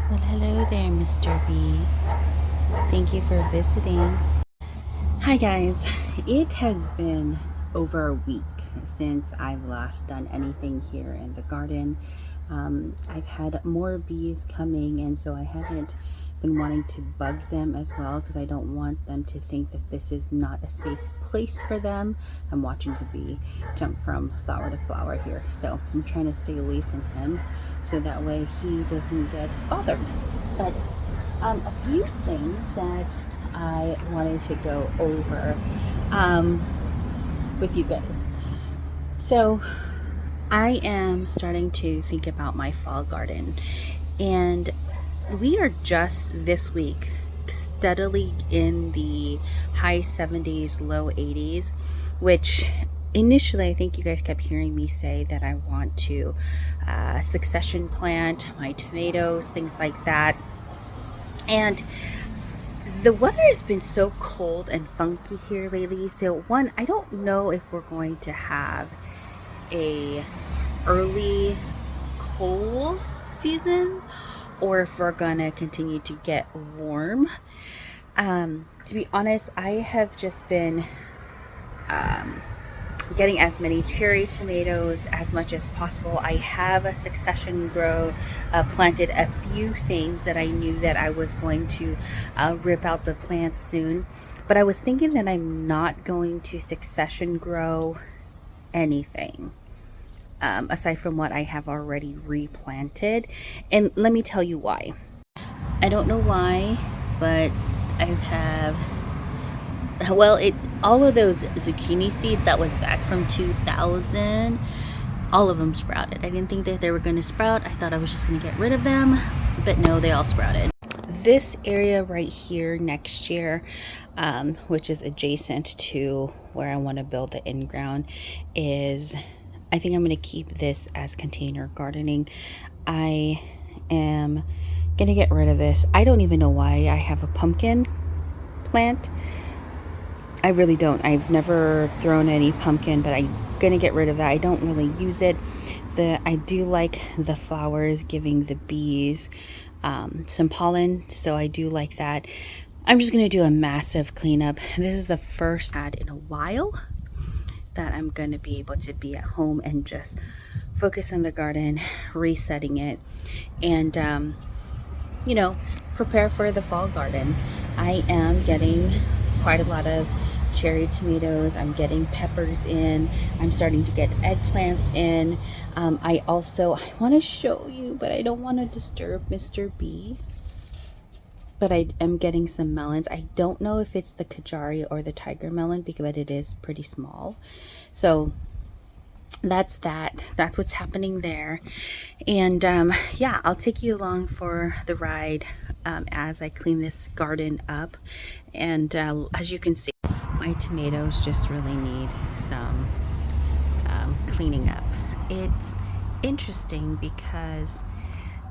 Well, hello there, Mr. B. Thank you for visiting. Hi, guys. It has been over a week since I've last done anything here in the garden. I've had more bees coming, and so I haven't been wanting to bug them as well because I don't want them to think that this is not a safe place for them. I'm watching the bee jump from flower to flower here, so I'm trying to stay away from him so that way he doesn't get bothered. But a few things that I wanted to go over um, with you guys. So, I am starting to think about my fall garden, and we are just this week steadily in the high 70s, low 80s, which initially I think you guys kept hearing me say that I want to succession plant my tomatoes, things like that. And the weather has been so cold and funky here lately. So one, I don't know if we're going to have a early cold season or if we're gonna continue to get warm. To be honest, I have just been getting as many cherry tomatoes as much as possible. I have a succession grow, planted a few things that I knew that I was going to rip out the plants soon, but I was thinking that I'm not going to succession grow anything aside from what I have already replanted. And let me tell you why. I don't know why, but I have, well, it all of those zucchini seeds that was back from 2000, all of them sprouted. I didn't think that they were going to sprout. I thought I was just going to get rid of them, but no, they all sprouted. This area right here next year, which is adjacent to where I want to build the in-ground, is, I think I'm going to keep this as container gardening. I am going to get rid of this. I don't even know why I have a pumpkin plant. I really don't. I've never thrown any pumpkin, but I'm gonna get rid of that. I don't really use it. I do like the flowers giving the bees some pollen, so I do like that. I'm just gonna do a massive cleanup. This is the first I've had in a while that I'm gonna be able to be at home and just focus on the garden, resetting it, and you know, prepare for the fall garden. I am getting quite a lot of cherry tomatoes. I'm getting peppers in. I'm starting to get eggplants in. I want to show you, but I don't want to disturb Mr. B. But I am getting some melons. I don't know if it's the Kajari or the tiger melon because it is pretty small. So that's what's happening there. And yeah, I'll take you along for the ride as I clean this garden up. And as you can see, my tomatoes just really need some cleaning up. It's interesting because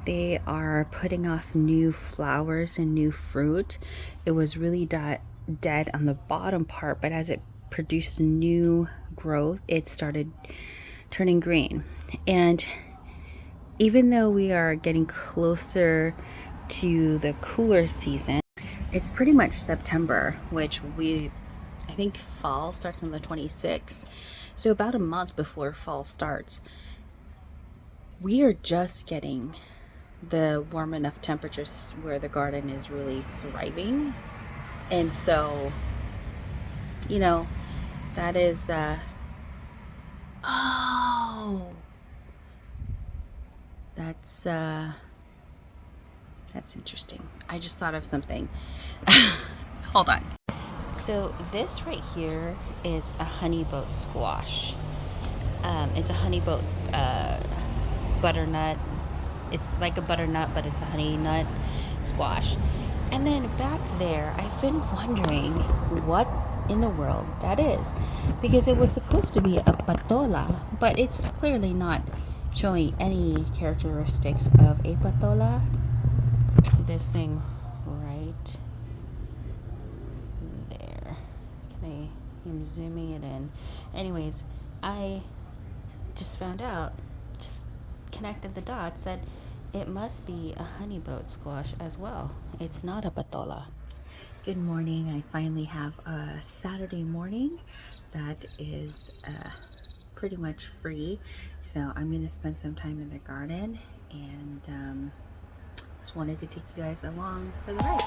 they are putting off new flowers and new fruit. It was really dead on the bottom part, but as it produced new growth, it started turning green. And even though we are getting closer to the cooler season, it's pretty much September, which I think fall starts on the 26th. So about a month before fall starts, we are just getting the warm enough temperatures where the garden is really thriving. And so, you know, that is, oh, that's, that's interesting. I just thought of something. Hold on. So this right here is a honeyboat squash. It's a honeyboat butternut. It's like a butternut, but it's a honey nut squash. And then back there, I've been wondering what in the world that is, because it was supposed to be a patola, but it's clearly not showing any characteristics of a patola. This thing right there. I'm zooming it in. Anyways, I just found out, just connected the dots, that it must be a honey boat squash as well. It's not a patola. Good morning. I finally have a Saturday morning that is pretty much free. So I'm going to spend some time in the garden and just wanted to take you guys along for the ride.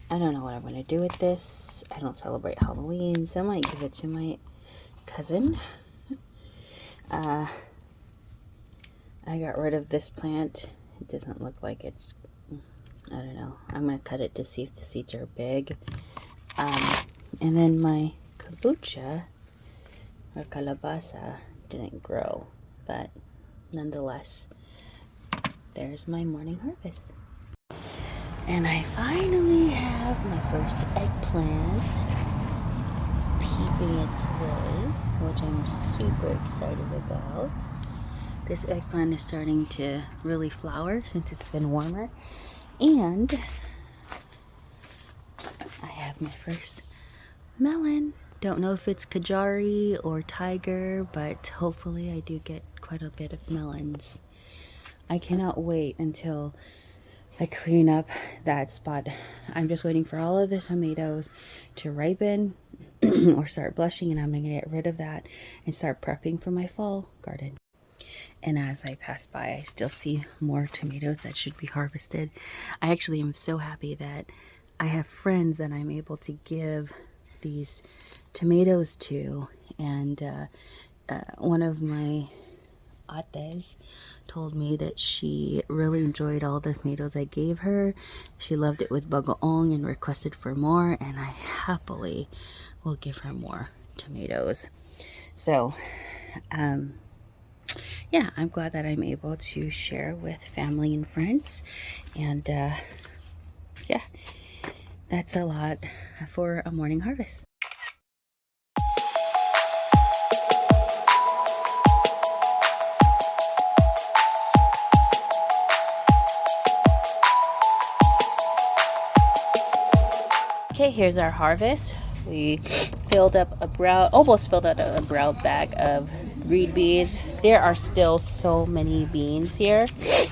I don't know what I'm going to do with this. I don't celebrate Halloween, so I might give it to my cousin. I got rid of this plant. It doesn't look like it's, I don't know. I'm going to cut it to see if the seeds are big. And then my kabocha, or calabasa, didn't grow. But nonetheless, there's my morning harvest. And I finally have my first eggplant peeping its way, which I'm super excited about. This eggplant is starting to really flower since it's been warmer. And I have my first melon. Don't know if it's Kajari or Tiger, but hopefully I do get quite a bit of melons. I cannot wait until I clean up that spot. I'm just waiting for all of the tomatoes to ripen or start blushing, and I'm going to get rid of that and start prepping for my fall garden. And as I pass by, I still see more tomatoes that should be harvested. I actually am so happy that I have friends that I'm able to give these tomatoes to, and one of my ates told me that she really enjoyed all the tomatoes I gave her. She loved it with bagoong and requested for more, and I happily will give her more tomatoes. So yeah, I'm glad that I'm able to share with family and friends, and yeah, that's a lot for a morning harvest. Okay, here's our harvest. We filled up almost filled out a brown bag of green beans. There are still so many beans here,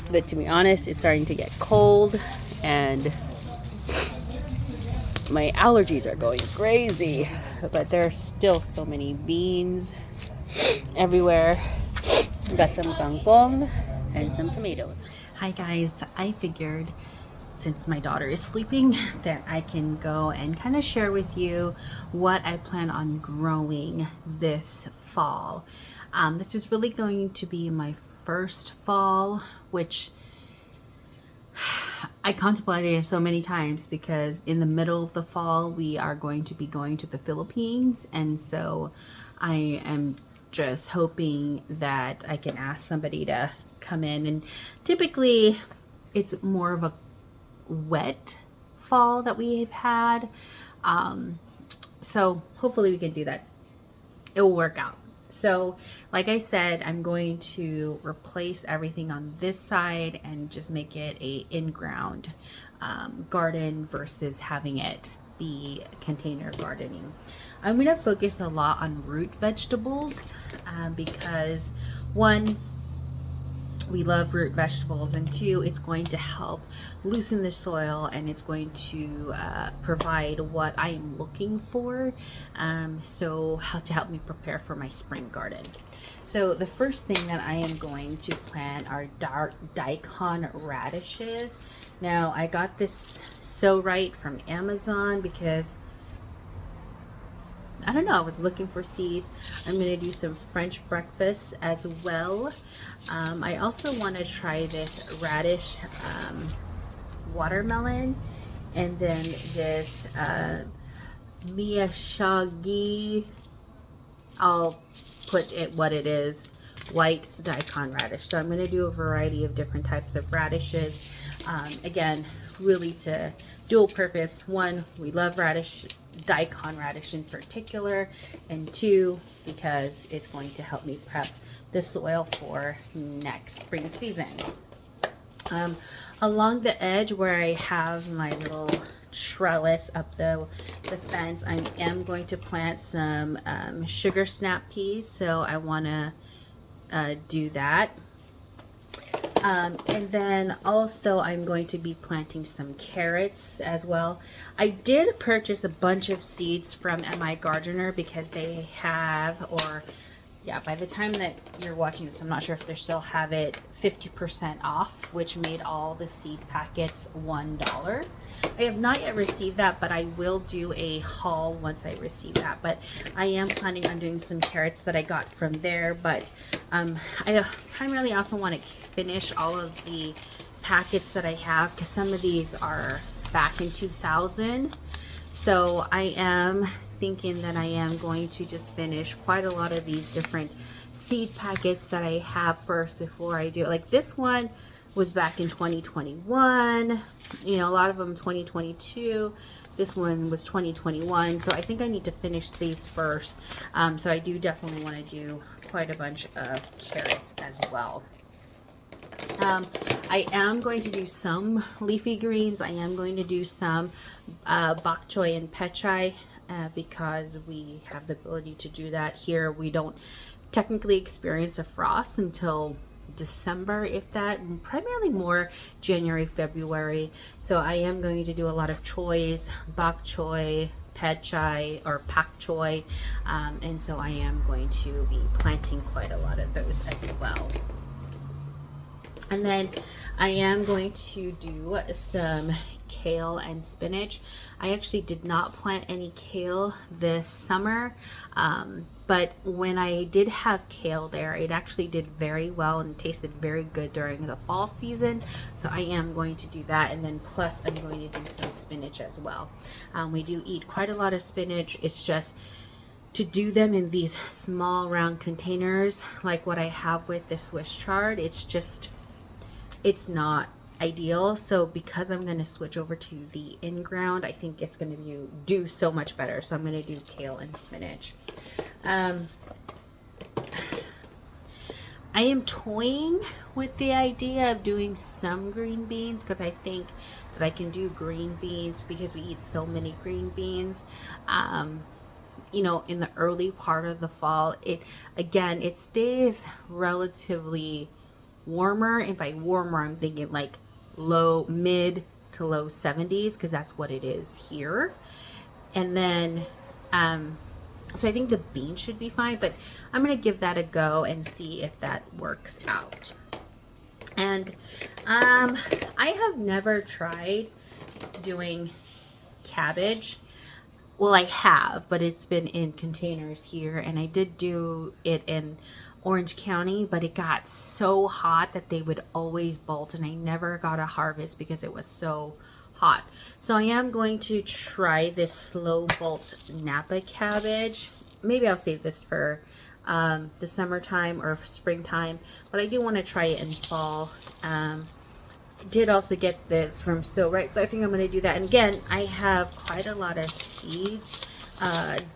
but to be honest, it's starting to get cold and my allergies are going crazy. But there are still so many beans everywhere. We got some kangkong and some tomatoes. Hi guys, I figured since my daughter is sleeping that I can go and kind of share with you what I plan on growing this fall. This is really going to be my first fall, which I contemplated so many times because in the middle of the fall we are going to be going to the Philippines, and so I am just hoping that I can ask somebody to come in, and typically it's more of a wet fall that we've had, so hopefully we can do that. It will work out. So like I said, I'm going to replace everything on this side and just make it a in-ground garden versus having it be container gardening. I'm going to focus a lot on root vegetables because one, we love root vegetables, and two, it's going to help loosen the soil and it's going to provide what I am looking for, so how to help me prepare for my spring garden. So the first thing that I am going to plant are dark daikon radishes. Now I got this So Right from Amazon because I don't know, I was looking for seeds. I'm going to do some French breakfast as well. I also want to try this radish watermelon, and then this miyashagi, I'll put it what it is, white daikon radish. So I'm going to do a variety of different types of radishes. Again, really to dual purpose. One, we love radish, daikon radish in particular, and two, because it's going to help me prep the soil for next spring season. Along the edge where I have my little trellis up the fence, I am going to plant some sugar snap peas, so I want to do that. And then also I'm going to be planting some carrots as well. I did purchase a bunch of seeds from MI Gardener because they have, or yeah, by the time that you're watching this, I'm not sure if they still have it, 50% off, which made all the seed packets $1. I have not yet received that, but I will do a haul once I receive that. But I am planning on doing some carrots that I got from there. But I primarily also want to finish all of the packets that I have, because some of these are back in 2000. So I am thinking that I am going to just finish quite a lot of these different seed packets that I have first before I do it. Like this one was back in 2021, you know, a lot of them 2022. This one was 2021, so I think I need to finish these first. So I do definitely want to do quite a bunch of carrots as well. I am going to do some leafy greens. I am going to do some bok choy and pechay because we have the ability to do that here. We don't technically experience a frost until December, if that, primarily more January, February. So I am going to do a lot of choys, bok choy, pechay or pak choy, and so I am going to be planting quite a lot of those as well. And then I am going to do some kale and spinach. I actually did not plant any kale this summer, but when I did have kale there, it actually did very well and tasted very good during the fall season. So I am going to do that, and then plus I'm going to do some spinach as well. We do eat quite a lot of spinach. It's just to do them in these small round containers like what I have with the Swiss chard, it's not ideal. So because I'm going to switch over to the in-ground, I think it's going to do so much better. So I'm going to do kale and spinach. I am toying with the idea of doing some green beans, because I think that I can do green beans because we eat so many green beans. You know, in the early part of the fall, it stays relatively warmer. And by warmer, I'm thinking like mid to low 70s, because that's what it is here. And then so I think the beans should be fine, but I'm gonna give that a go and see if that works out. And I have never tried doing cabbage. Well, I have, but it's been in containers here, and I did do it in Orange County, but it got so hot that they would always bolt, and I never got a harvest because it was so hot. So I am going to try this slow bolt Napa cabbage. Maybe I'll save this for the summertime or springtime, but I do want to try it in fall. Did also get this from So Right, so I think I'm going to do that. And again, I have quite a lot of seeds.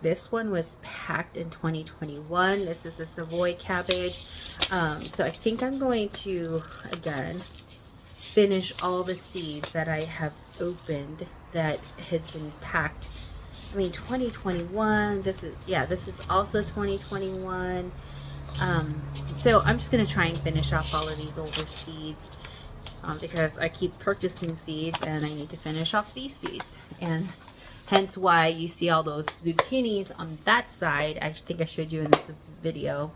This one was packed in 2021. This is a Savoy cabbage. So I think I'm going to, again, finish all the seeds that I have opened that has been packed. I mean, 2021, this is also 2021. So I'm just going to try and finish off all of these older seeds. Because I keep purchasing seeds and I need to finish off these seeds, and hence why you see all those zucchinis on that side. I think I showed you in this video.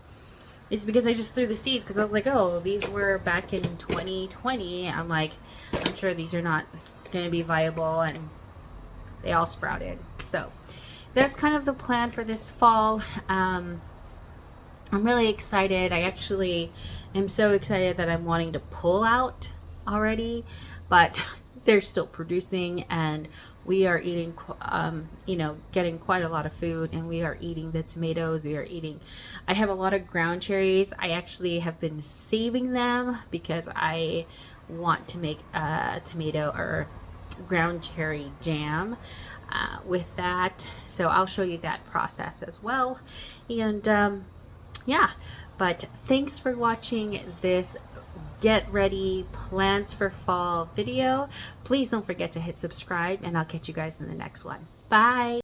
It's because I just threw the seeds, because I was like, oh, these were back in 2020. I'm like, I'm sure these are not going to be viable, and they all sprouted. So that's kind of the plan for this fall. I'm really excited. I actually am so excited that I'm wanting to pull out already, but they're still producing, and we are eating, getting quite a lot of food, and we are eating the tomatoes. I have a lot of ground cherries. I actually have been saving them because I want to make a tomato or ground cherry jam with that. So I'll show you that process as well. And yeah, but thanks for watching this get ready plans for fall video. Please don't forget to hit subscribe, and I'll catch you guys in the next one. Bye.